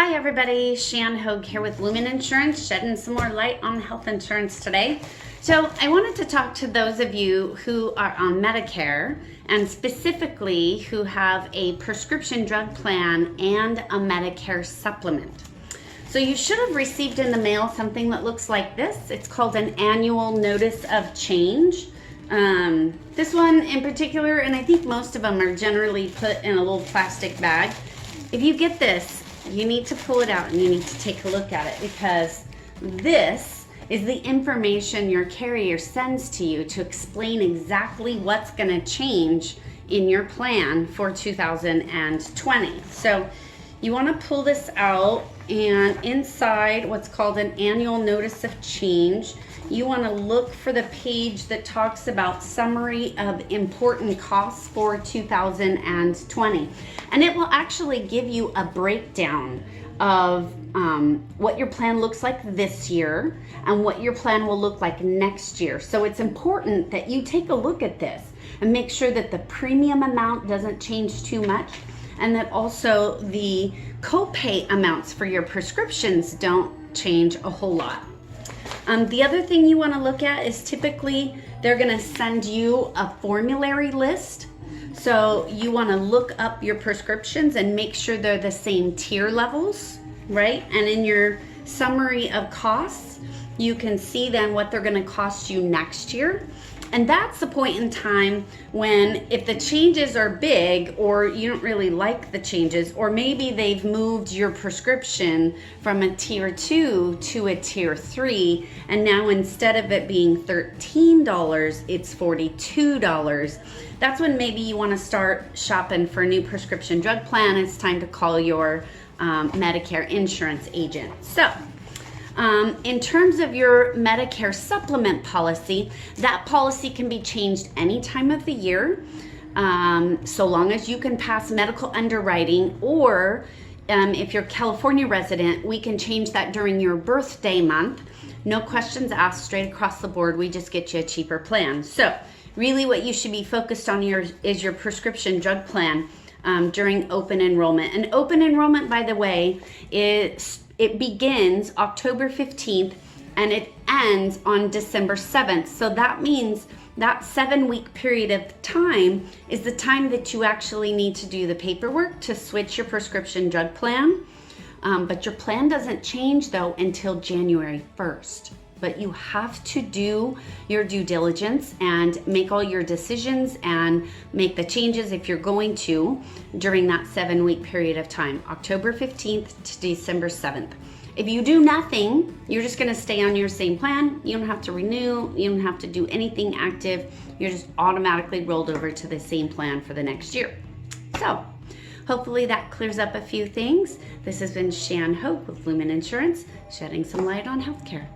Hi everybody, Shan Hogue here with Lumen Insurance, shedding some more light on health insurance today. So I wanted to talk to those of you who are on Medicare and specifically who have a prescription drug plan and a Medicare supplement. So you should have received in the mail something that looks like this. It's called an annual notice of change. This one in particular, and I think most of them are generally put in a little plastic bag. If you get this, you need to pull it out and you need to take a look at it, because this is the information your carrier sends to you to explain exactly what's going to change in your plan for 2020. So you want to pull this out, and inside what's called an annual notice of change, you want to look for the page that talks about summary of important costs for 2020. And it will actually give you a breakdown of what your plan looks like this year and what your plan will look like next year. So it's important that you take a look at this and make sure that the premium amount doesn't change too much, and that also the copay amounts for your prescriptions don't change a whole lot. The other thing you want to look at is typically they're going to send you a formulary list. So you want to look up your prescriptions and make sure they're the same tier levels, right? And in your summary of costs, you can see then what they're going to cost you next year. And that's the point in time when, if the changes are big or you don't really like the changes, or maybe they've moved your prescription from a tier 2 to a tier 3, and now instead of it being $13, it's $42. That's when maybe you want to start shopping for a new prescription drug plan. It's time to call your Medicare insurance agent. So in terms of your Medicare supplement policy, that policy can be changed any time of the year, so long as you can pass medical underwriting, or if you're a California resident, we can change that during your birthday month. No questions asked, straight across the board. We just get you a cheaper plan. So really what you should be focused on is your prescription drug plan during open enrollment. And open enrollment, by the way, it begins October 15th and it ends on December 7th. So that means that 7-week period of time is the time that you actually need to do the paperwork to switch your prescription drug plan. But your plan doesn't change though until January 1st. But you have to do your due diligence and make all your decisions and make the changes if you're going to during that 7-week period of time, October 15th to December 7th. If you do nothing, you're just gonna stay on your same plan. You don't have to renew, you don't have to do anything active. You're just automatically rolled over to the same plan for the next year. So hopefully that clears up a few things. This has been Shan Hogue with Lumen Insurance, shedding some light on healthcare.